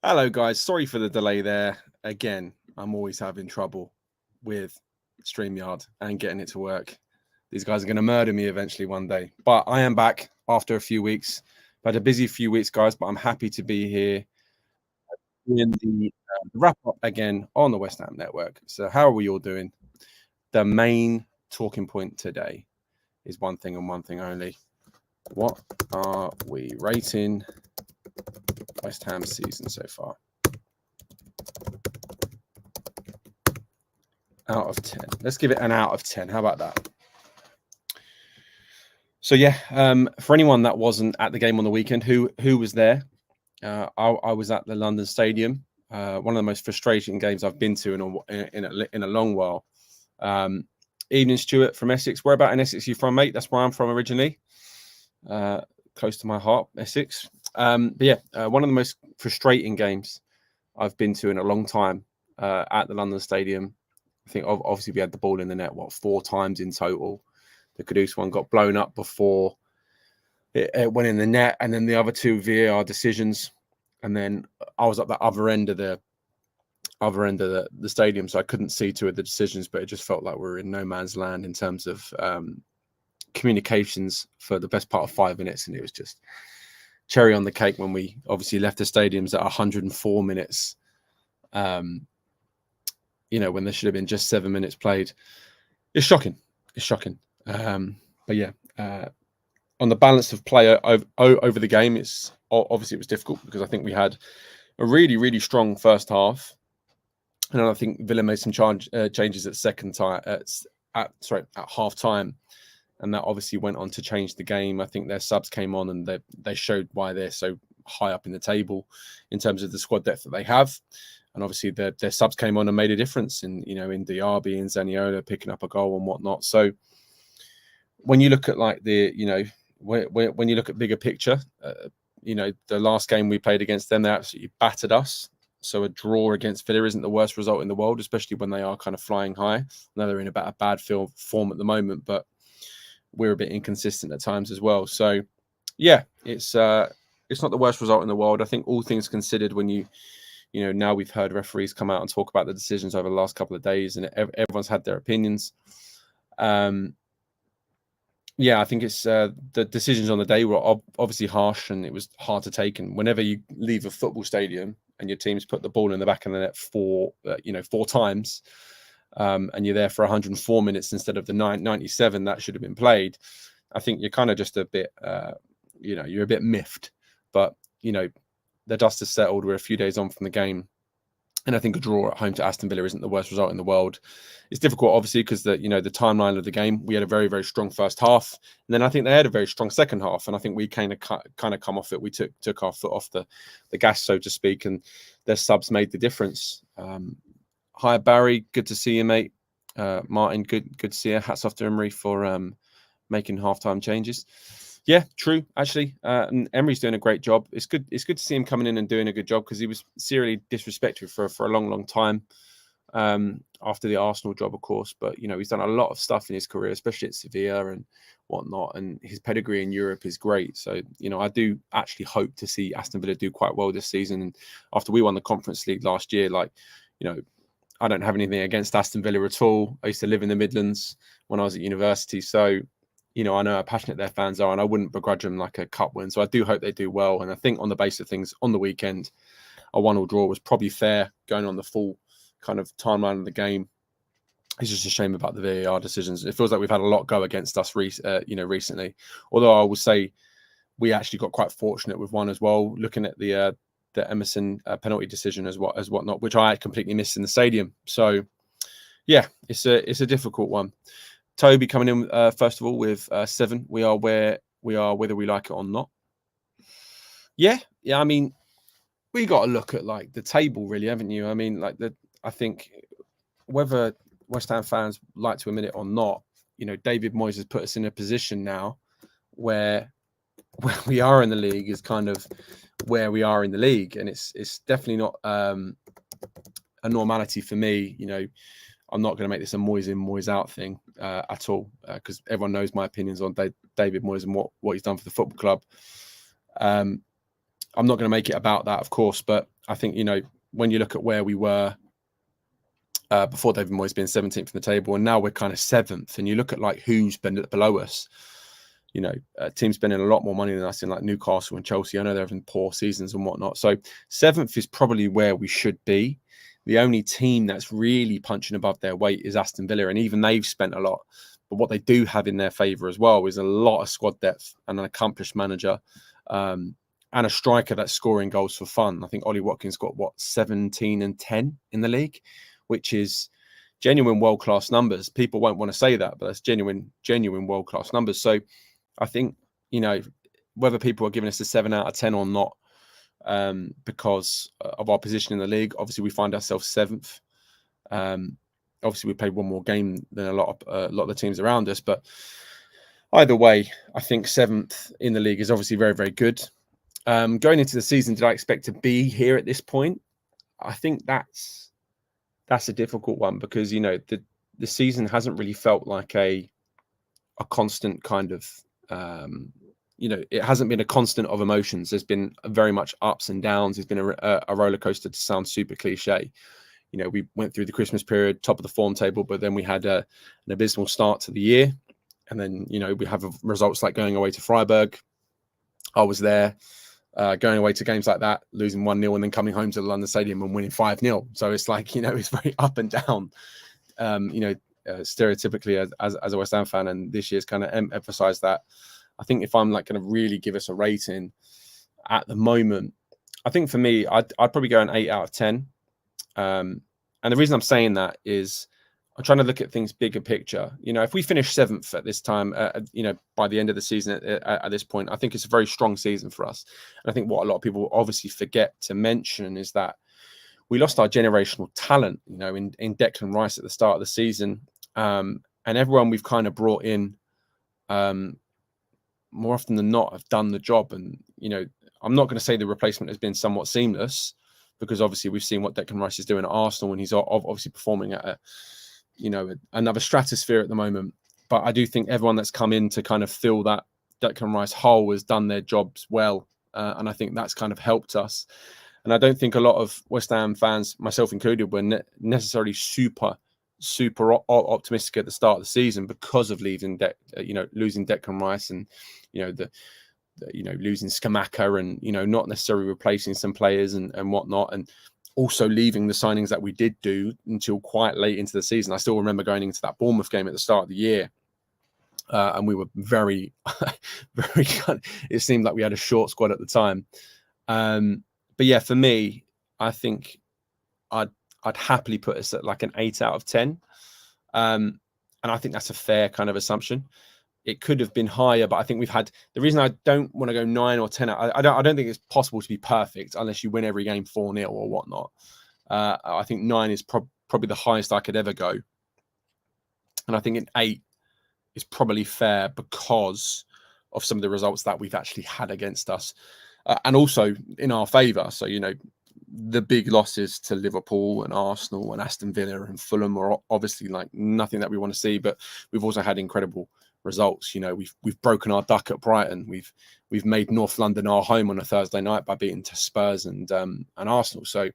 Hello, guys. Sorry for the delay there. Again, I'm always having trouble with StreamYard and getting it to work. These guys are going to murder me eventually one day. But I am back after a few weeks. I've had a busy few weeks, guys, but I'm happy to be here in the wrap up again on the West Ham Network. So, how are we all doing? The main talking point today is one thing and one thing only. What are we rating West Ham season so far? Out of 10. Let's give it an out of 10. How about that? So yeah, for anyone that wasn't at the game on the weekend, who was there? I was at the London Stadium. One of the most frustrating games I've been to in a long while. Evening, Stuart from Essex. Where about in Essex are you from, mate? That's where I'm from originally. Close to my heart, Essex. But yeah, one of the most frustrating games I've been to in a long time at the London Stadium. I think obviously we had the ball in the net, 4 times in total. The Kudus one got blown up before it went in the net, and then the other 2 VAR decisions. And then I was at the other end of the stadium, so I couldn't see 2 of the decisions, but it just felt like we were in no man's land in terms of communications for the best part of 5 minutes, and it was just cherry on the cake when we obviously left the stadiums at 104 minutes. When there should have been just 7 minutes played. It's shocking. But yeah, on the balance of play over the game, it's obviously it was difficult because I think we had a really, really strong first half, and I think Villa made some changes at half time, and that obviously went on to change the game. I think their subs came on and they showed why they're so high up in the table in terms of the squad depth that they have. And obviously their subs came on and made a difference in Diaby and Zaniolo picking up a goal and whatnot. So when you look at when you look at bigger picture, the last game we played against them, they absolutely battered us. So a draw against Villa isn't the worst result in the world, especially when they are kind of flying high. I know they're in about a bad form at the moment, but we're a bit inconsistent at times as well. So yeah, it's not the worst result in the world. I think all things considered, when now we've heard referees come out and talk about the decisions over the last couple of days, and everyone's had their opinions. I think it's the decisions on the day were obviously harsh, and it was hard to take. And whenever you leave a football stadium and your team's put the ball in the back of the net 4 times, and you're there for 104 minutes instead of the 97 that should have been played, I think you're kind of just a bit, you're a bit miffed. But the dust has settled. We're a few days on from the game, and I think a draw at home to Aston Villa isn't the worst result in the world. It's difficult, obviously, because the timeline of the game, we had a very, very strong first half, and then I think they had a very strong second half, and I think we kind of come off it. We took our foot off the gas, so to speak, and their subs made the difference. Hi Barry, good to see you, mate. Martin, good to see you. Hats off to Emery for making halftime changes. Yeah, true. Actually, and Emery's doing a great job. It's good to see him coming in and doing a good job, because he was seriously disrespected for a long, long time after the Arsenal job, of course. But he's done a lot of stuff in his career, especially at Sevilla and whatnot. And his pedigree in Europe is great. So I do actually hope to see Aston Villa do quite well this season. And after we won the Conference League last year, I don't have anything against Aston Villa at all. I used to live in the Midlands when I was at university, so I know how passionate their fans are, and I wouldn't begrudge them like a cup win. So I do hope they do well. And I think on the base of things on the weekend, a 1-1 draw was probably fair going on the full kind of timeline of the game. It's just a shame about the VAR decisions. It feels like we've had a lot go against us recently. Although I will say we actually got quite fortunate with one as well, looking at the Emerson penalty decision as whatnot, which I completely missed in the stadium. So yeah, it's a difficult one. Toby coming in first of all with 7. We are where we are, whether we like it or not. Yeah. I mean, we got to look at the table, really, haven't you? I mean, I think whether West Ham fans like to admit it or not, David Moyes has put us in a position now where we are in the league is kind of where we are in the league, and it's definitely not a normality for me. I'm not going to make this a Moyes in, Moyes out thing at all, because everyone knows my opinions on David Moyes and what he's done for the football club. I'm not going to make it about that, of course, but I think, when you look at where we were before David Moyes being 17th in the table, and now we're kind of 7th, and you look at like who's been below us, teams spending a lot more money than us in like Newcastle and Chelsea. I know they're having poor seasons and whatnot. So 7th is probably where we should be. The only team that's really punching above their weight is Aston Villa, and even they've spent a lot. But what they do have in their favour as well is a lot of squad depth and an accomplished manager, and a striker that's scoring goals for fun. I think Ollie Watkins got 17 and 10 in the league, which is genuine world-class numbers. People won't want to say that, but that's genuine world-class numbers. So I think, whether people are giving us a 7 out of 10 or not, because of our position in the league, obviously we find ourselves 7th. Obviously we played one more game than a lot of the teams around us, but either way, I think 7th in the league is obviously very, very good. Going into the season, did I expect to be here at this point? I think that's a difficult one, because the season hasn't really felt like a constant kind of it hasn't been a constant of emotions. There's been very much ups and downs. There's been a roller coaster, to sound super cliche. We went through the Christmas period, top of the form table, but then we had an abysmal start to the year, and then we have results like going away to Freiburg. I was there. Going away to games like that, losing 1-0, and then coming home to the London Stadium and winning 5-0. So it's like, it's very up and down, stereotypically as a West Ham fan. And this year's kind of emphasised that. I think if I'm like going to really give us a rating at the moment, I think for me, I'd probably go an 8 out of 10. And the reason I'm saying that is I'm trying to look at things bigger picture. If we finish 7th at this time, by the end of the season at this point, I think it's a very strong season for us. And I think what a lot of people obviously forget to mention is that we lost our generational talent, in Declan Rice at the start of the season. And everyone we've kind of brought in, more often than not, have done the job. And, I'm not going to say the replacement has been somewhat seamless, because obviously we've seen what Declan Rice is doing at Arsenal, and he's obviously performing at another stratosphere at the moment. But I do think everyone that's come in to kind of fill that Declan Rice hole has done their jobs well. And I think that's kind of helped us. And I don't think a lot of West Ham fans, myself included, were necessarily super optimistic at the start of the season because of losing Declan Rice, and losing Scamacca, and not necessarily replacing some players and whatnot, and also leaving the signings that we did do until quite late into the season. I still remember going into that Bournemouth game at the start of the year, and we were very, very. It seemed like we had a short squad at the time. But yeah, for me, I think I'd happily put us at like an 8 out of 10. And I think that's a fair kind of assumption. It could have been higher, but I think we've had the reason I don't want to go 9 or 10. I don't think it's possible to be perfect unless you win every game 4-0 or whatnot. I think 9 is probably the highest I could ever go. And I think an 8 is probably fair because of some of the results that we've actually had against us, and also in our favour. So, the big losses to Liverpool and Arsenal and Aston Villa and Fulham are obviously like nothing that we want to see, but we've also had incredible results. We've broken our duck at Brighton. We've made North London our home on a Thursday night by beating to Spurs and Arsenal. So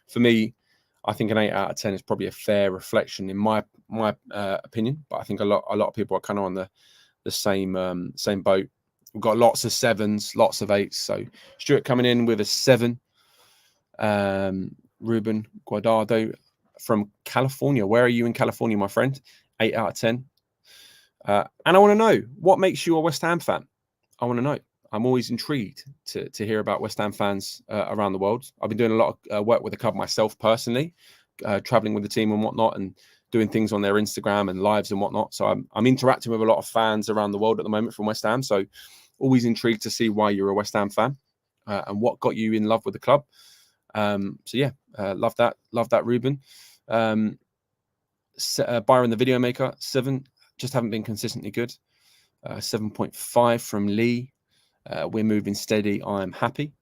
for me, I think an 8 out of 10 is probably a fair reflection in my opinion. But I think a lot of people are kind of on the same boat. We've got lots of 7s, lots of 8s. So Stuart coming in with a 7. Ruben Guardado from California. Where are you in California, my friend? 8 out of 10. And I want to know, what makes you a West Ham fan? I want to know. I'm always intrigued to hear about West Ham fans around the world. I've been doing a lot of work with the club myself personally, traveling with the team and whatnot, and doing things on their Instagram and lives and whatnot. So I'm interacting with a lot of fans around the world at the moment from West Ham. So always intrigued to see why you're a West Ham fan and what got you in love with the club. So yeah, love that, Ruben. Byron, the video maker, 7. Just haven't been consistently good. 7.5 from Lee. We're moving steady. I'm happy.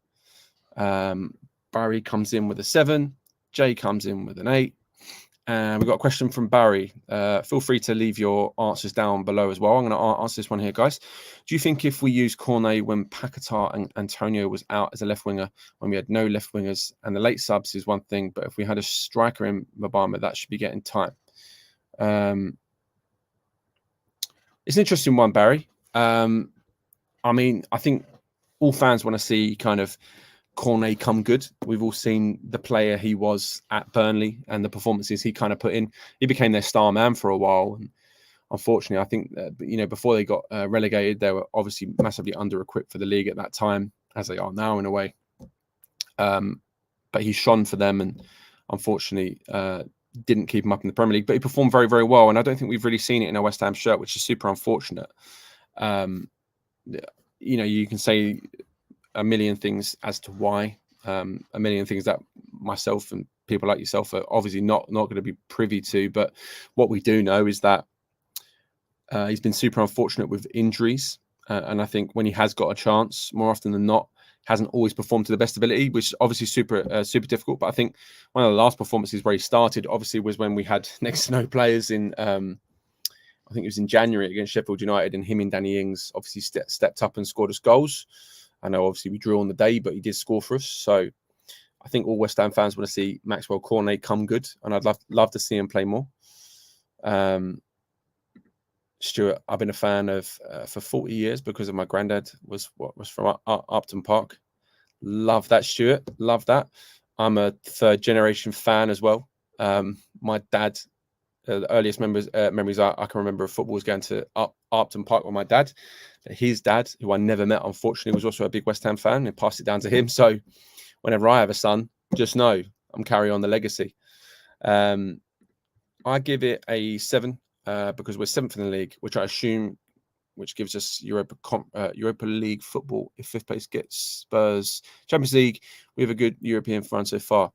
Barry comes in with a 7. Jay comes in with an 8. And we've got a question from Barry. Feel free to leave your answers down below as well. I'm going to answer this one here, guys. Do you think if we used Cornet when Paquetá and Antonio was out as a left winger, when we had no left wingers, and the late subs is one thing, but if we had a striker in Mabama, that should be getting time? It's an interesting one, Barry. I mean, I think all fans want to see kind of Cornet come good. We've all seen the player he was at Burnley and the performances he kind of put in. He became their star man for a while. And unfortunately, I think that, before they got relegated, they were obviously massively under-equipped for the league at that time, as they are now in a way. But he shone for them and unfortunately didn't keep him up in the Premier League. But he performed very, very well. And I don't think we've really seen it in a West Ham shirt, which is super unfortunate. You can say a million things as to why, a million things that myself and people like yourself are obviously not going to be privy to. But what we do know is that he's been super unfortunate with injuries. And I think when he has got a chance, more often than not, hasn't always performed to the best ability, which is obviously super difficult. But I think one of the last performances where he started, obviously, was when we had next to no players in, I think it was in January against Sheffield United, and him and Danny Ings obviously stepped up and scored us goals. I know obviously we drew on the day, but he did score for us. So I think all West Ham fans want to see Maxwell Cornet come good, and I'd love to see him play more. Stuart, I've been a fan of for 40 years because of my granddad was from Upton Park. Love that, Stuart. Love that. I'm a third generation fan as well. My dad, the earliest memories I can remember of football was going to Upton Park with my dad. His dad, who I never met, unfortunately, was also a big West Ham fan, and passed it down to him. So whenever I have a son, just know I'm carrying on the legacy. I give it a 7 because we're 7th in the league, which I assume, which gives us Europa League football. If 5th place gets Spurs Champions League, we have a good European run so far.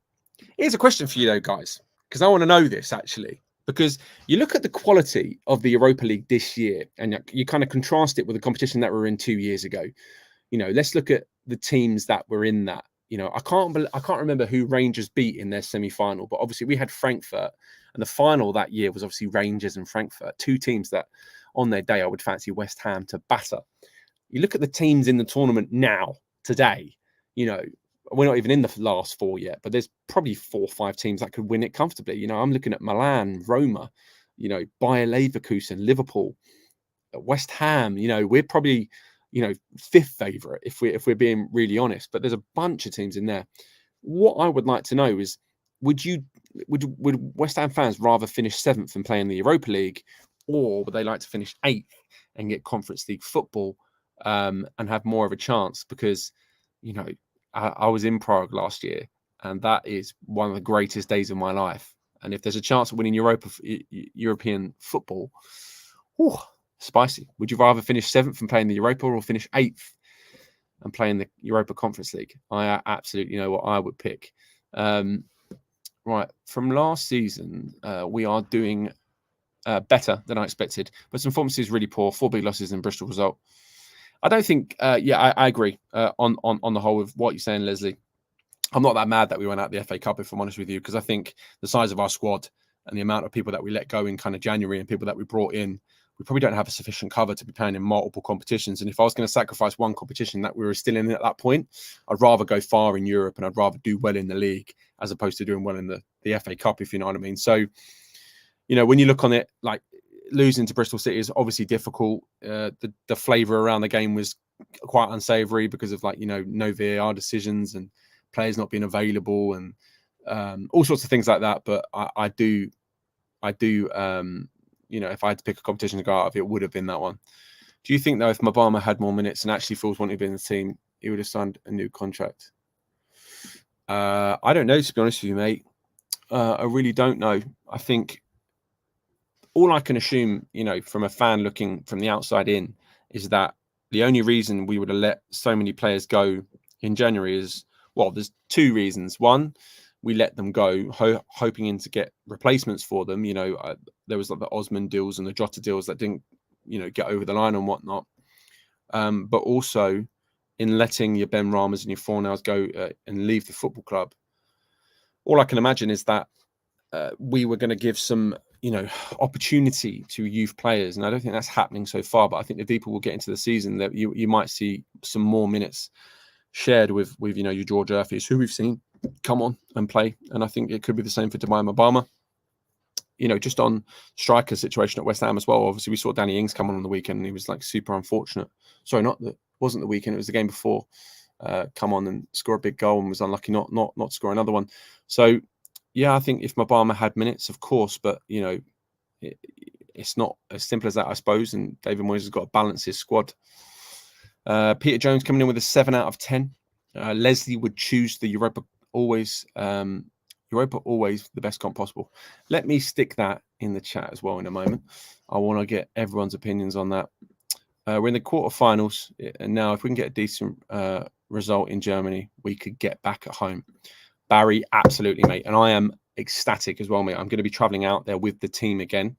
Here's a question for you though, guys, because I want to know this actually. Because you look at the quality of the Europa League this year, and you kind of contrast it with the competition that we were in 2 years ago. Let's look at the teams that were in that. I can't remember who Rangers beat in their semi-final, but obviously we had Frankfurt, and the final that year was obviously Rangers and Frankfurt, 2 teams that on their day I would fancy West Ham to batter. You look at the teams in the tournament now, today, we're not even in the last 4 yet, but there's probably 4 or 5 teams that could win it comfortably. I'm looking at Milan, Roma, Bayer Leverkusen, Liverpool, West Ham. We're probably, 5th favourite if we're being really honest. But there's a bunch of teams in there. What I would like to know is, would West Ham fans rather finish 7th and play in the Europa League, or would they like to finish 8th and get Conference League football and have more of a chance? Because, I was in Prague last year, and that is one of the greatest days of my life. And if there's a chance of winning European football, spicy. Would you rather finish 7th and play in the Europa, or finish 8th and play in the Europa Conference League? I absolutely know what I would pick. Right, from last season, we are doing better than I expected, but some performances really poor. 4 big losses in Bristol result. I don't think, I agree on the whole with what you're saying, Leslie. I'm not that mad that we went out the FA Cup, if I'm honest with you, because I think the size of our squad and the amount of people that we let go in kind of January and people that we brought in, we probably don't have a sufficient cover to be playing in multiple competitions. And if I was going to sacrifice one competition that we were still in at that point, I'd rather go far in Europe, and I'd rather do well in the league as opposed to doing well in the FA Cup, if you know what I mean. So, when you look on it, like, losing to Bristol City is obviously difficult. The flavour around the game was quite unsavoury because of no VAR decisions and players not being available and all sorts of things like that. But I do, if I had to pick a competition to go out of, it would have been that one. Do you think though, if Mabama had more minutes and actually feels wanted to be in the team, he would have signed a new contract? I don't know, to be honest with you, mate. I really don't know. I think all I can assume, from a fan looking from the outside in, is that the only reason we would have let so many players go in January is, well, there's 2 reasons. One, we let them go hoping to get replacements for them. There was like the Osman deals and the Jota deals that didn't, get over the line and whatnot. But also in letting your Ben Ramas and your Fornals go and leave the football club. All I can imagine is that we were going to give some, opportunity to youth players, and I don't think that's happening so far. But I think the deeper we'll get into the season, that you might see some more minutes shared with your George Urfies, who we've seen come on and play, and I think it could be the same for Demai Obama. Just on striker situation at West Ham as well. Obviously, we saw Danny Ings come on the weekend, and he was like super unfortunate. Sorry, wasn't the weekend; it was the game before. Come on and score a big goal and was unlucky not to score another one. So, yeah, I think if Obama had minutes, of course, but it's not as simple as that, I suppose. And David Moyes has got to balance his squad. Peter Jones coming in with a 7 out of 10. Leslie would choose the Europa always. Europa always the best comp possible. Let me stick that in the chat as well in a moment. I want to get everyone's opinions on that. We're in the quarterfinals, and now if we can get a decent result in Germany, we could get back at home. Barry, absolutely, mate. And I am ecstatic as well, mate. I'm going to be traveling out there with the team again.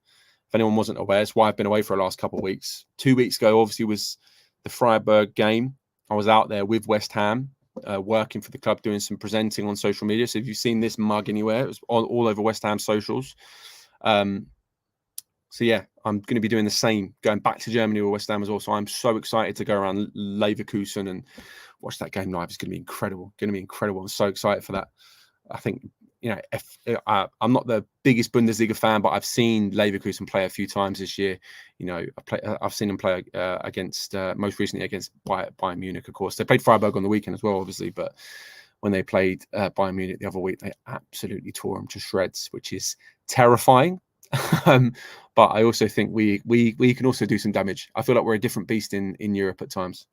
If anyone wasn't aware, it's why I've been away for the last couple of weeks. 2 weeks ago, obviously, was the Freiburg game. I was out there with West Ham, working for the club, doing some presenting on social media. So if you've seen this mug anywhere, it was all over West Ham socials. So yeah, I'm going to be doing the same, going back to Germany with West Ham as well. So I'm so excited to go around Leverkusen and watch that game live. It's going to be incredible. I'm so excited for that. I think, I'm not the biggest Bundesliga fan, but I've seen Leverkusen play a few times this year. I've seen them play against, most recently against Bayern Munich, of course. They played Freiburg on the weekend as well, obviously, but when they played Bayern Munich the other week, they absolutely tore them to shreds, which is terrifying. But I also think we can also do some damage. I feel like we're a different beast in Europe at times.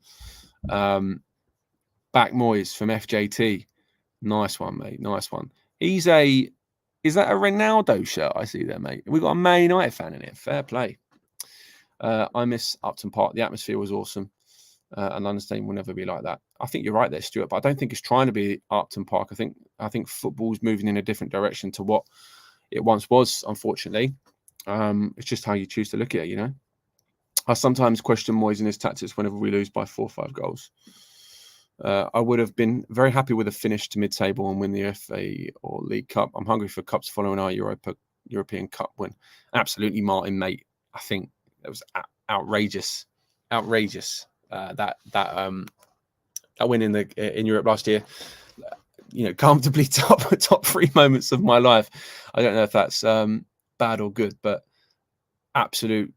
Back Moyes from FJT. Nice one, mate. Nice one. Is that a Ronaldo shirt I see there, mate? We've got a Man United fan in it. Fair play. I miss Upton Park. The atmosphere was awesome. And understanding will never be like that. I think you're right there, Stuart, but I don't think it's trying to be Upton Park. I think football's moving in a different direction to what it once was, unfortunately. It's just how you choose to look at it, I sometimes question Moyes and his tactics whenever we lose by 4 or 5 goals. I would have been very happy with a finish to mid-table and win the FA or League Cup. I'm hungry for cups following our European Cup win. Absolutely, Martin, mate. I think it was outrageous. That win in Europe last year. Comfortably top 3 moments of my life. I don't know if that's bad or good, but absolute.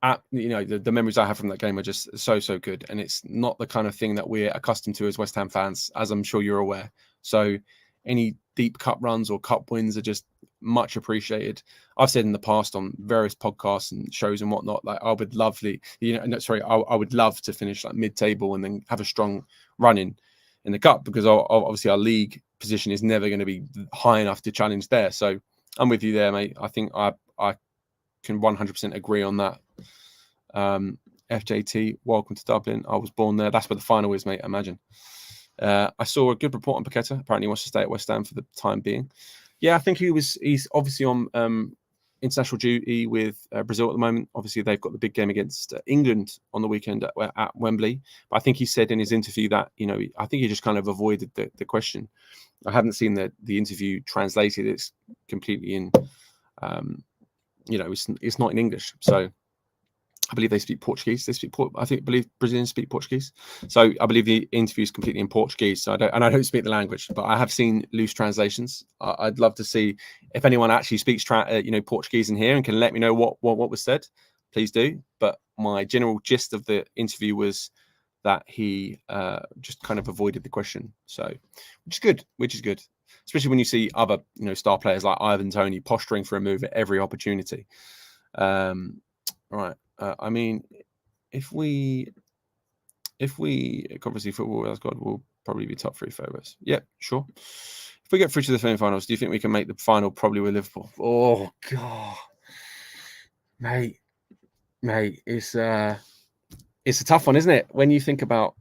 The memories I have from that game are just so good, and it's not the kind of thing that we're accustomed to as West Ham fans, as I'm sure you're aware. So any deep cup runs or cup wins are just much appreciated. I've said in the past on various podcasts and shows and whatnot, like I would love I would love to finish like mid-table and then have a strong run in the cup, because obviously our league position is never going to be high enough to challenge there. So I'm with you there, mate. I think I can 100% agree on that. FJT, welcome to Dublin. I was born there. That's where the final is, mate. Imagine. I saw a good report on Paqueta. Apparently, he wants to stay at West Ham for the time being. Yeah, I think he's obviously on international duty with Brazil at the moment. Obviously, they've got the big game against England on the weekend at Wembley. But I think he said in his interview that, I think he just kind of avoided the question. I haven't seen the interview translated. It's completely in, it's not in English. So I believe they speak Portuguese. I believe Brazilians speak Portuguese. So I believe the interview is completely in Portuguese. So I don't speak the language, but I have seen loose translations. I'd love to see if anyone actually speaks Portuguese in here and can let me know what was said. Please do. But my general gist of the interview was that he just kind of avoided the question. So which is good, especially when you see other star players like Ivan Toney posturing for a move at every opportunity. Right. I mean, if we obviously football as God will probably be top 3 favourites. Yeah, sure. If we get through to the semi-finals, do you think we can make the final probably with Liverpool? Oh God, mate, it's a tough one, isn't it? When you think about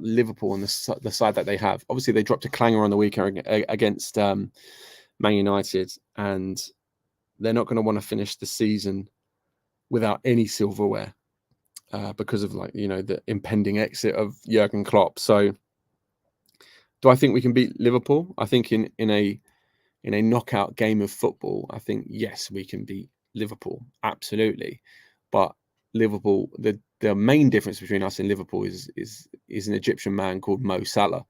Liverpool and the side that they have, obviously they dropped a clanger on the weekend against Man United, and they're not going to want to finish the season without any silverware because of the impending exit of Jurgen Klopp. So do I think we can beat Liverpool? I think in a in a knockout game of football, I think, yes, we can beat Liverpool, absolutely. But Liverpool, the main difference between us and Liverpool is an Egyptian man called Mo Salah,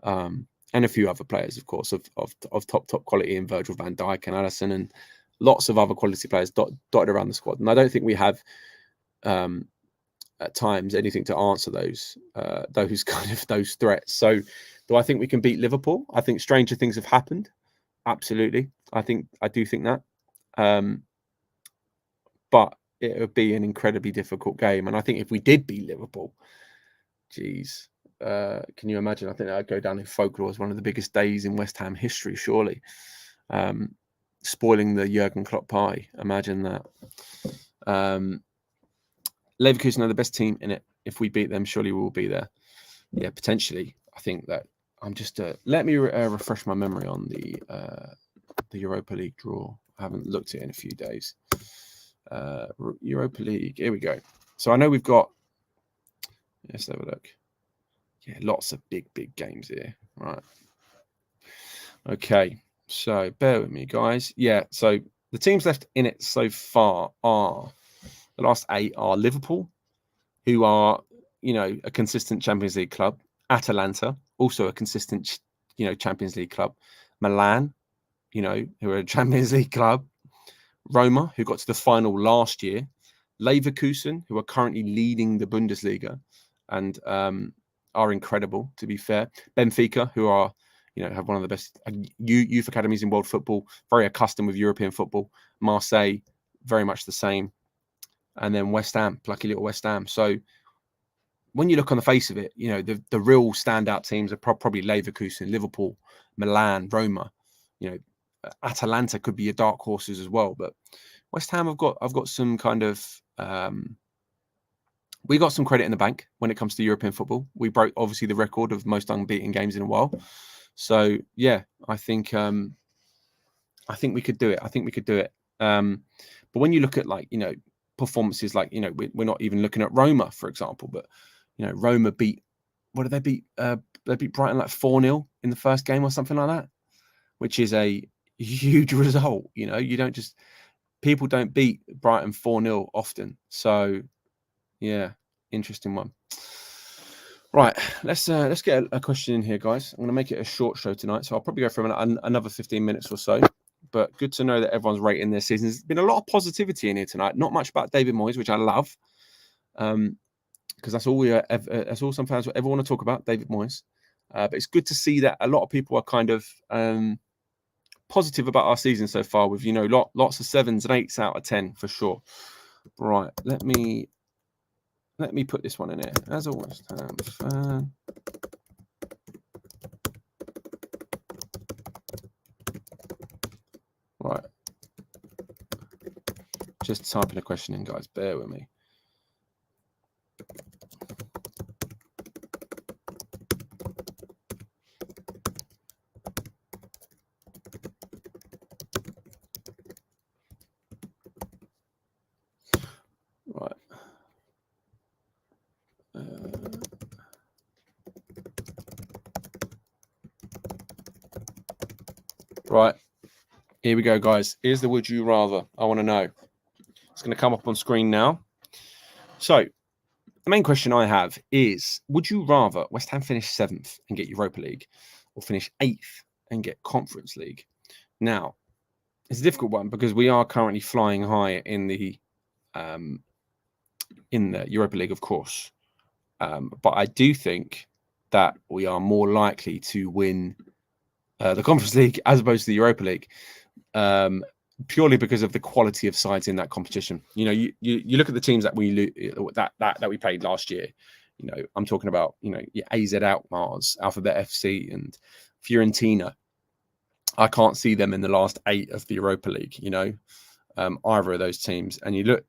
and a few other players, of course, of top quality, in Virgil van Dijk and Alisson, and lots of other quality players dotted around the squad. And I don't think we have at times anything to answer those threats. So do I think we can beat Liverpool? I think stranger things have happened. Absolutely. I do think that. But it would be an incredibly difficult game. And I think if we did beat Liverpool, geez, can you imagine? I think that would go down in folklore as one of the biggest days in West Ham history, surely. Spoiling the Jurgen Klopp party. Imagine that. Leverkusen are the best team in it. If we beat them, surely we'll be there. Yeah, potentially. I think that I'm just let me refresh my memory on the Europa League draw. I haven't looked at it in a few days. Europa League. Here we go. So I know we've got. Let's have a look. Yeah, lots of big games here. Right. Okay. So bear with me, guys. Yeah. So the teams left in it so far are the last 8 are Liverpool, who are, a consistent Champions League club. Atalanta, also a consistent, Champions League club. Milan, who are a Champions League club. Roma, who got to the final last year. Leverkusen, who are currently leading the Bundesliga and are incredible, to be fair. Benfica, who are, have one of the best youth academies in world football, very accustomed with European football. Marseille, very much the same. And then West Ham, plucky little West Ham. So when you look on the face of it, the real standout teams are probably Leverkusen, Liverpool, Milan, Roma. Atalanta could be your dark horses as well. But West Ham, I've got some kind of we got some credit in the bank when it comes to European football. We broke obviously the record of most unbeaten games in a while. So yeah, I think we could do it. I think we could do it. But when you look at performances we're not even looking at Roma, for example, but Roma beat, what did they beat? They beat Brighton 4-0 in the first game or something like that, which is a huge result. People don't beat Brighton 4-0 often. So yeah, interesting one. Right, let's get a question in here, guys. I'm going to make it a short show tonight, so I'll probably go for another 15 minutes or so. But good to know that everyone's rating their season. There's been a lot of positivity in here tonight. Not much about David Moyes, which I love, because that's all that's all some fans ever want to talk about, David Moyes. But it's good to see that a lot of people are kind of positive about our season so far, with lots of 7s and 8s out of 10 for sure. Right, let me put this one in here. As a West Ham fan, right. Just typing a question in, guys. Bear with me. Right. Right. Here we go, guys. Here's the would you rather. I want to know. It's going to come up on screen now. So the main question I have is, would you rather West Ham finish 7th and get Europa League, or finish 8th and get Conference League? Now, it's a difficult one because we are currently flying high in the Europa League, of course. But I do think that we are more likely to win the Conference League as opposed to the Europa League, purely because of the quality of sides in that competition. You look at the teams that we played last year. I'm talking about your AZ Alkmaars, Alphabet FC, and Fiorentina. I can't see them in the last 8 of the Europa League. Either of those teams. And you look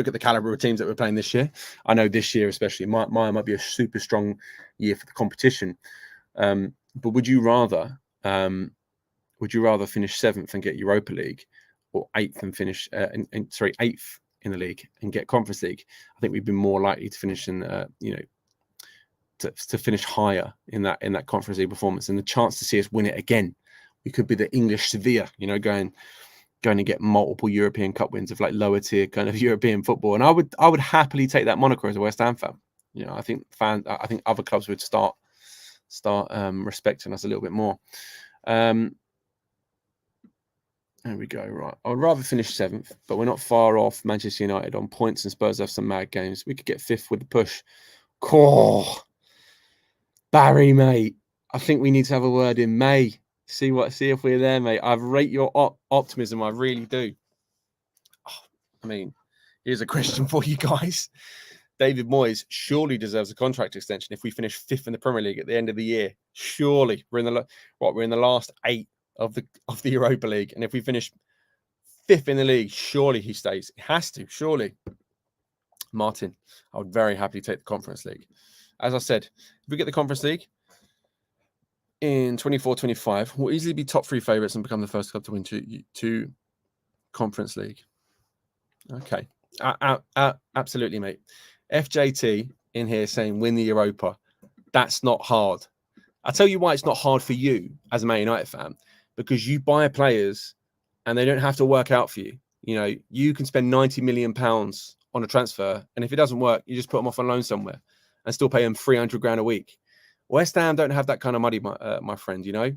at the caliber of teams that we're playing this year. I know this year especially, mine might be a super strong year for the competition. But would you rather finish 7th and get Europa League, or 8th and finish 8th in the league and get Conference League? I think we've been more likely to finish to finish higher in that Conference League performance, and the chance to see us win it again We could be the English Sevilla, you know, going to get multiple European Cup wins of like lower tier kind of European football. And I would happily take that moniker as a West Ham fan. You know, I think other clubs would start respecting us a little bit more. There we go. Right. I would rather finish 7th, but we're not far off Manchester United on points, and Spurs have some mad games. We could get 5th with the push. Oh, Barry, mate. I think we need to have a word in May. See if we're there, mate. I rate your optimism. I really do. Oh, I mean, here's a question for you guys. David Moyes surely deserves a contract extension if we finish 5th in the Premier League at the end of the year. Surely we're in the last 8 of the Europa League, and if we finish 5th in the league, surely he stays. It has to, surely. Martin, I would very happily take the Conference League. As I said, if we get the Conference League in 24-25, we'll easily be top 3 favourites and become the first club to win two Conference League. Okay, absolutely, mate. FJT in here saying win the Europa. That's not hard. I'll tell you why it's not hard for you as a Man United fan, because you buy players and they don't have to work out for you. You know, you can spend £90 million on a transfer, and if it doesn't work, you just put them off on loan somewhere and still pay them 300 grand a week. West Ham don't have that kind of money, my friend, you know.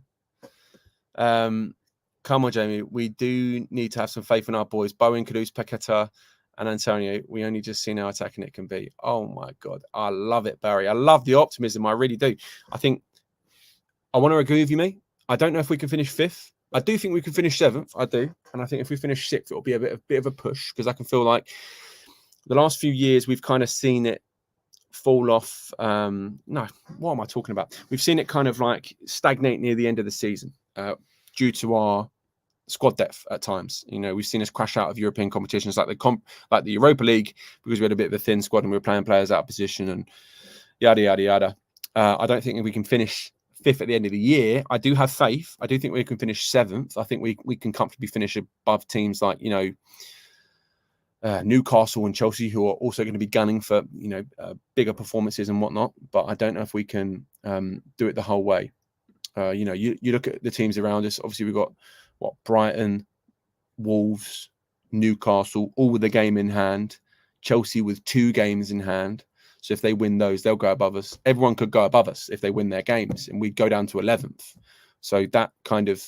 Come on, Jamie. We do need to have some faith in our boys. Bowen, Kudus, Paqueta, and Antonio. We only just see how attacking it can be. Oh, my God. I love it, Barry. I love the optimism. I really do. I want to agree with you, mate. I don't know if we can finish 5th. I do think we can finish 7th. I do. And I think if we finish 6th, it'll be a bit of a push, because I can feel like the last few years we've kind of seen it fall off. No, what am I talking about? We've seen it kind of like stagnate near the end of the season due to our squad depth at times. You know, we've seen us crash out of European competitions like the Europa League, because we had a bit of a thin squad and we were playing players out of position and yada, yada, yada. I don't think we can finish 5th at the end of the year. I do have faith. I do think we can finish 7th. I think we can comfortably finish above teams like, you know, Newcastle and Chelsea, who are also going to be gunning for, you know, bigger performances and whatnot. But I don't know if we can do it the whole way. You know, you look at the teams around us. Obviously, we've got Brighton, Wolves, Newcastle, all with a game in hand. Chelsea with 2 games in hand. So if they win those, they'll go above us. Everyone could go above us if they win their games, and we'd go down to 11th. So that kind of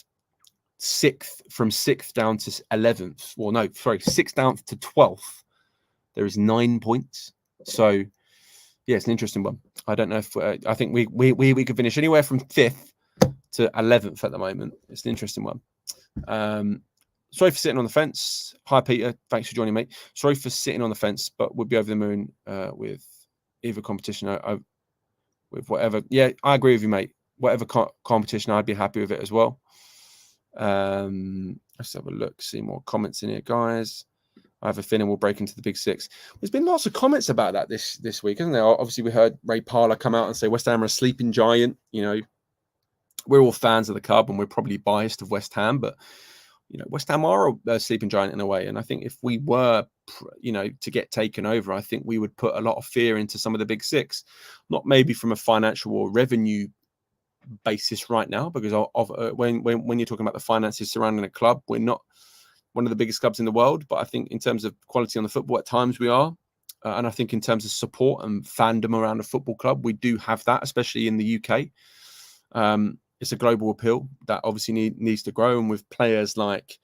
6th down to 11th. Well, no, sorry, 6th down to 12th. There is 9 points. So yeah, it's an interesting one. I don't know if I think we could finish anywhere from 5th to 11th at the moment. It's an interesting one. Sorry for sitting on the fence. Hi, Peter. Thanks for joining, mate. Sorry for sitting on the fence, but we'll be over the moon with either competition. With whatever. Yeah, I agree with you, mate. Whatever competition, I'd be happy with it as well. Let's have a look, see more comments in here, guys. I have a feeling we'll break into the Big 6. There's been lots of comments about that this week, hasn't there? Obviously, we heard Ray Parlour come out and say West Ham are a sleeping giant. You know, we're all fans of the club and we're probably biased of West Ham, but you know, West Ham are a sleeping giant in a way. And I think if we were, you know, to get taken over, I think we would put a lot of fear into some of the Big 6, not maybe from a financial or revenue basis right now, because when you're talking about the finances surrounding a club, we're not one of the biggest clubs in the world. But I think in terms of quality on the football, at times we are. And I think in terms of support and fandom around a football club, we do have that, especially in the UK. It's a global appeal that obviously needs to grow. And with players like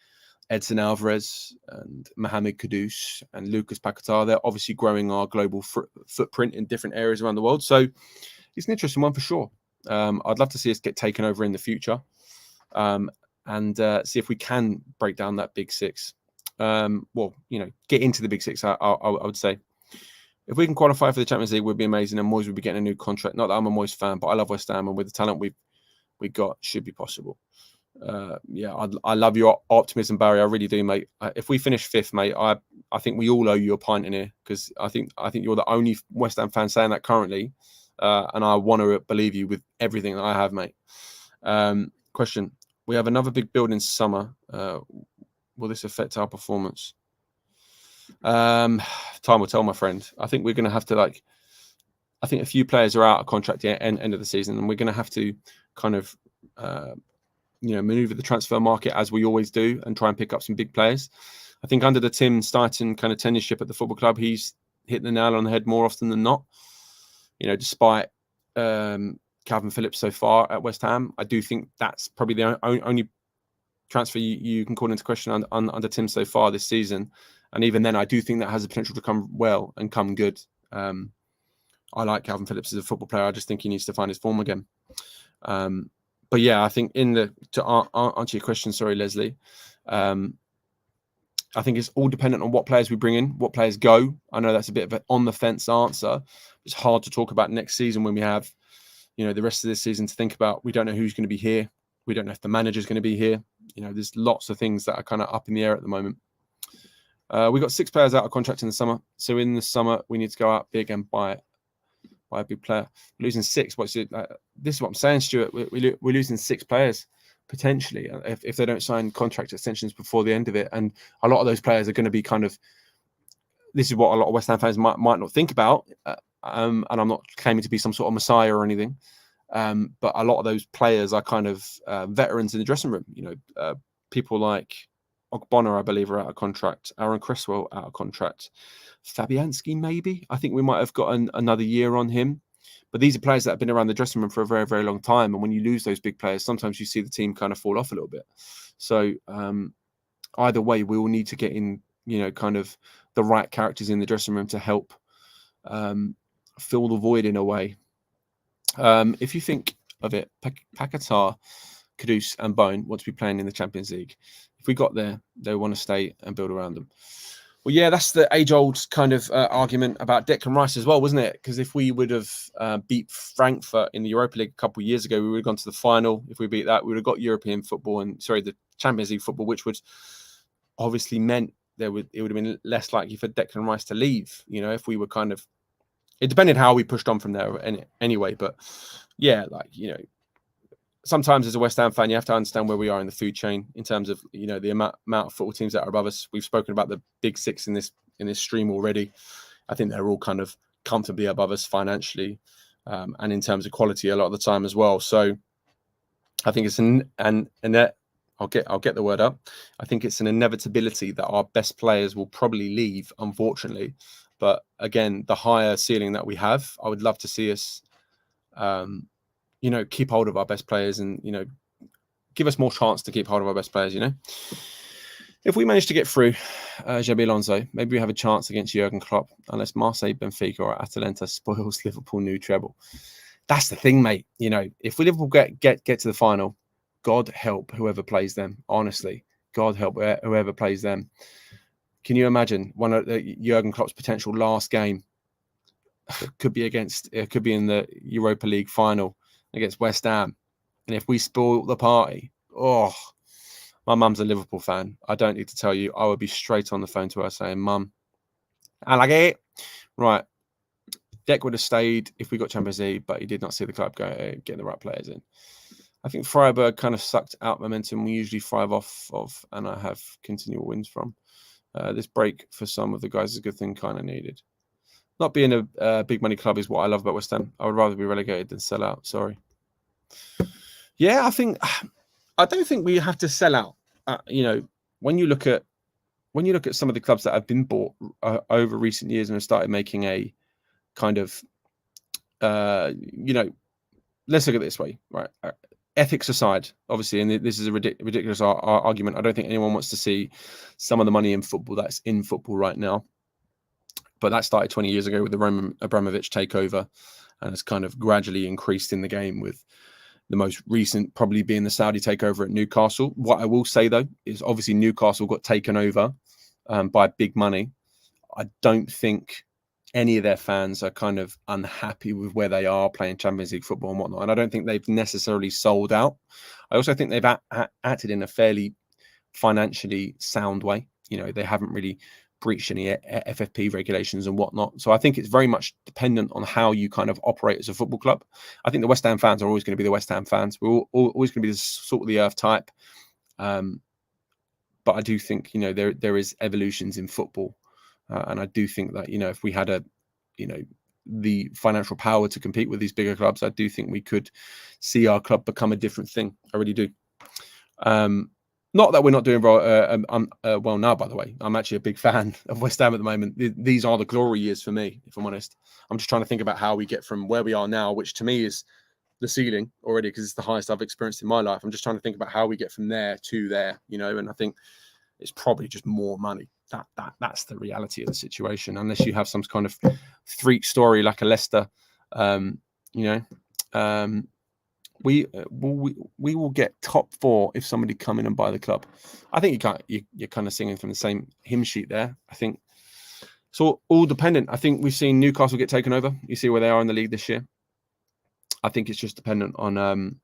Edson Alvarez and Mohamed Kudus and Lucas Paquetá, they're obviously growing our global footprint in different areas around the world. So it's an interesting one for sure. I'd love to see us get taken over in the future and see if we can break down that Big 6. Well, you know, get into the Big 6, I would say. If we can qualify for the Champions League, would be amazing, and Moyes would be getting a new contract. Not that I'm a Moyes fan, but I love West Ham, and with the talent we got, should be possible. Yeah, I love your optimism, Barry. I really do, mate. If we finish 5th, mate, I think we all owe you a pint in here, because I think you're the only West Ham fan saying that currently. And I want to believe you with everything that I have, mate. Question. We have another big build in summer. Will this affect our performance? Time will tell, my friend. I think we're going to have to, I think a few players are out of contract at the end of the season, and we're going to have to kind of maneuver the transfer market as we always do and try and pick up some big players. I think under the Tim Stuyton kind of tenureship at the football club, he's hit the nail on the head more often than not. Despite Calvin Phillips so far at West Ham, I do think that's probably the only transfer you can call into question under Tim so far this season. And even then, I do think that has the potential to come well and come good. I like Calvin Phillips as a football player. I just think he needs to find his form again. But yeah, I think to answer your question, sorry, Leslie, I think it's all dependent on what players we bring in, what players go. I know that's a bit of an on the fence answer. It's hard to talk about next season when we have, the rest of this season to think about. We don't know who's going to be here. We don't know if the manager's going to be here. There's lots of things that are kind of up in the air at the moment. We got 6 players out of contract in the summer. So in the summer, we need to go out big and buy a big player. We're losing 6. This is what I'm saying, Stuart. We're losing 6 players potentially if they don't sign contract extensions before the end of it. And a lot of those players are going to be kind of, this is what a lot of West Ham fans might not think about. And I'm not claiming to be some sort of messiah or anything. But a lot of those players are kind of veterans in the dressing room. People like Ogbonna, I believe, are out of contract. Aaron Cresswell out of contract. Fabianski, maybe. I think we might have got another year on him. But these are players that have been around the dressing room for a very, very long time. And when you lose those big players, sometimes you see the team kind of fall off a little bit. So either way, we will need to get in, kind of the right characters in the dressing room to help fill the void in a way. If you think of it, Paquetá, Kudus and Bone want to be playing in the Champions League. If we got there, they want to stay and build around them. Well, yeah, that's the age-old kind of argument about Declan Rice as well, wasn't it? Because if we would have beat Frankfurt in the Europa League a couple of years ago, we would have gone to the final. If we beat that, we would have got European football the Champions League football, which would obviously meant it would have been less likely for Declan Rice to leave. If we were kind of, it depended how we pushed on from there anyway. But yeah, sometimes as a West Ham fan, you have to understand where we are in the food chain in terms of, the amount of football teams that are above us. We've spoken about the big 6 in this stream already. I think they're all kind of comfortably above us financially and in terms of quality a lot of the time as well. So I think it's I'll get the word up. I think it's an inevitability that our best players will probably leave, unfortunately. But again, the higher ceiling that we have, I would love to see us keep hold of our best players and, give us more chance to keep hold of our best players, If we manage to get through Xabi Alonso, maybe we have a chance against Jurgen Klopp, unless Marseille, Benfica or Atalanta spoils Liverpool new treble. That's the thing, mate. If we Liverpool get to the final, God help whoever plays them. Honestly, God help whoever plays them. Can you imagine one of Jurgen Klopp's potential last game could be in the Europa League final against West Ham, and if we spoil the party, my mum's a Liverpool fan. I don't need to tell you. I would be straight on the phone to her saying, "Mum, I like it." Right, Deck would have stayed if we got Champions League, but he did not see the club getting the right players in. I think Freiburg kind of sucked out momentum we usually thrive off of, and I have continual wins from. This break for some of the guys is a good thing, kind of needed. Not being a big money club is what I love about West Ham. I would rather be relegated than sell out. Sorry. Yeah, I don't think we have to sell out. When you look at some of the clubs that have been bought over recent years and have started making a kind of, let's look at it this way, right? Ethics aside, obviously, and this is a ridiculous argument. I don't think anyone wants to see some of the money in football that's in football right now. But that started 20 years ago with the Roman Abramovich takeover and has kind of gradually increased in the game, with the most recent probably being the Saudi takeover at Newcastle. What I will say, though, is obviously Newcastle got taken over by big money. I don't think any of their fans are kind of unhappy with where they are playing Champions League football and whatnot. And I don't think they've necessarily sold out. I also think they've acted in a fairly financially sound way. They haven't really breached any FFP regulations and whatnot. So I think it's very much dependent on how you kind of operate as a football club. I think the West Ham fans are always going to be the West Ham fans. We're always going to be the salt of the earth type. But I do think, there is evolutions in football. And I do think that, if we had the financial power to compete with these bigger clubs, I do think we could see our club become a different thing. I really do. Not that we're not doing well now, by the way. I'm actually a big fan of West Ham at the moment. These are the glory years for me, if I'm honest. I'm just trying to think about how we get from where we are now, which to me is the ceiling already, because it's the highest I've experienced in my life. I'm just trying to think about how we get from there to there, and I think it's probably just more money. That's the reality of the situation, unless you have some kind of freak story like a Leicester. We will get top 4 if somebody come in and buy the club. I think you're kind of singing from the same hymn sheet there. I think it's all dependent. I think we've seen Newcastle get taken over. You see where they are in the league this year. I think it's just dependent on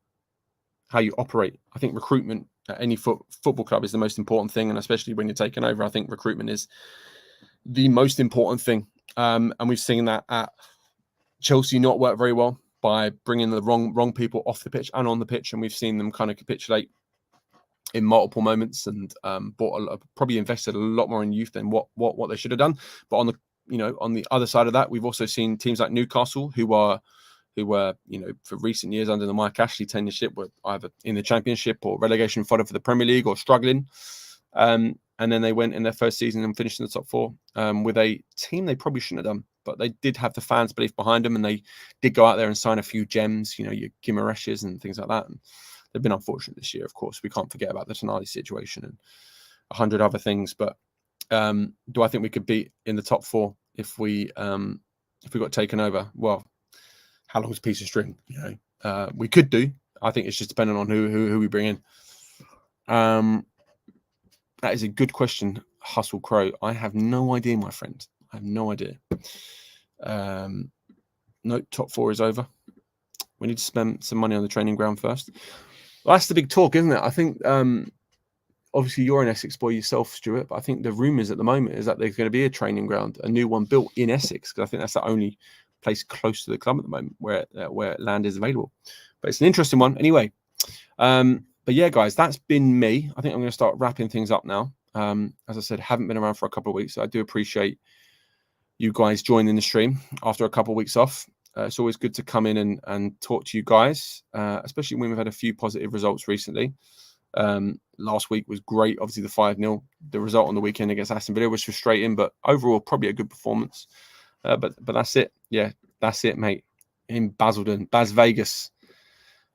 how you operate. I think recruitment at any football club is the most important thing, and especially when you're taking over, I think recruitment is the most important thing. And we've seen that at Chelsea not work very well by bringing the wrong people off the pitch and on the pitch, and we've seen them kind of capitulate in multiple moments and probably invested a lot more in youth than what they should have done. But on the other side of that, we've also seen teams like Newcastle who were for recent years under the Mike Ashley tenureship were either in the Championship or relegation fodder for the Premier League or struggling. And then they went in their first season and finished in the top 4 with a team they probably shouldn't have done. But they did have the fans' belief behind them, and they did go out there and sign a few gems, your Guimareshes and things like that. And they've been unfortunate this year, of course. We can't forget about the Tonali situation and 100 other things. But do I think we could be in the top 4 if we got taken over? Well, how long's a piece of string? We could do. I think it's just dependent on who we bring in. That is a good question, Hustle Crow. I have no idea, my friend. I have no idea. No, top 4 is over. We need to spend some money on the training ground first. Well, that's the big talk, isn't it? I think, obviously, you're an Essex boy yourself, Stuart, but I think the rumours at the moment is that there's going to be a training ground, a new one built in Essex, because I think that's the only place close to the club at the moment where land is available. But it's an interesting one. Anyway, but yeah, guys, that's been me. I think I'm going to start wrapping things up now. As I said, haven't been around for a couple of weeks, so I do appreciate you guys joining the stream after a couple of weeks off. It's always good to come in and talk to you guys, especially when we've had a few positive results recently. Last week was great. Obviously, the 5-0. The result on the weekend against Aston Villa was frustrating, but overall, probably a good performance. But that's it. Yeah, that's it, mate. In Basildon, Bas Vegas.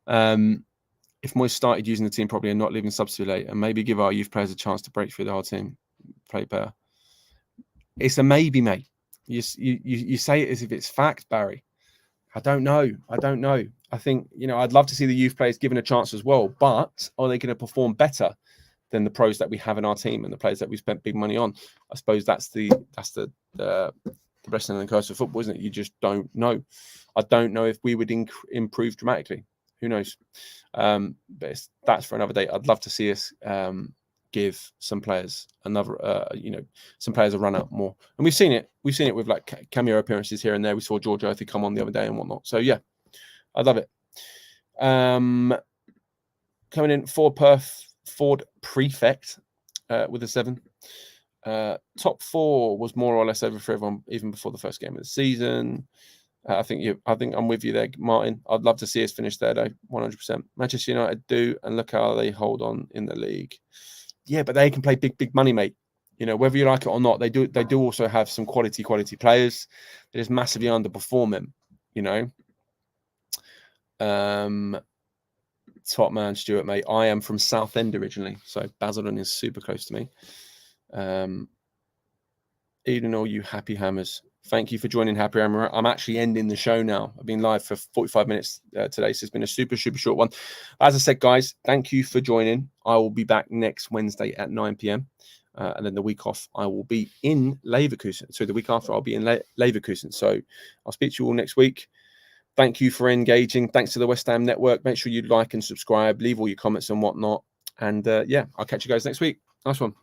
If Moyes started using the team properly and not leaving subs too late, and maybe give our youth players a chance to break through the whole team, play better. It's a maybe, mate. You say it as if it's fact, Barry. I don't know. I think, I'd love to see the youth players given a chance as well, but are they going to perform better than the pros that we have in our team and the players that we spent big money on? I suppose that's the blessing and curse of football, isn't it? You just don't know. I don't know if we would improve dramatically. Who knows? But that's for another day. I'd love to see us give some players some players a run out more. And we've seen it. We've seen it with like cameo appearances here and there. We saw George Earthy come on the other day and whatnot. So yeah, I love it. Coming in Ford Prefect with a 7. Top 4 was more or less over for everyone, even before the first game of the season. I think I'm with you there, Martin. I'd love to see us finish there, though, 100%. Manchester United do, and look how they hold on in the league. Yeah, but they can play big money, mate. Whether you like it or not, they do also have some quality players. They just massively underperform them. Top man, Stuart, mate. I am from Southend originally, so Basildon is super close to me. Evening, all you happy hammers. Thank you for joining Happy Hammer. I'm actually ending the show now. I've been live for 45 minutes today, so it's been a super short one. As I said, guys, thank you for joining. I will be back next Wednesday at 9 p.m. And then the week off, I will be in Leverkusen. So the week after, I'll be in Leverkusen. So I'll speak to you all next week. Thank you for engaging. Thanks to the West Ham Network. Make sure you like and subscribe. Leave all your comments and whatnot. And yeah, I'll catch you guys next week. Nice one.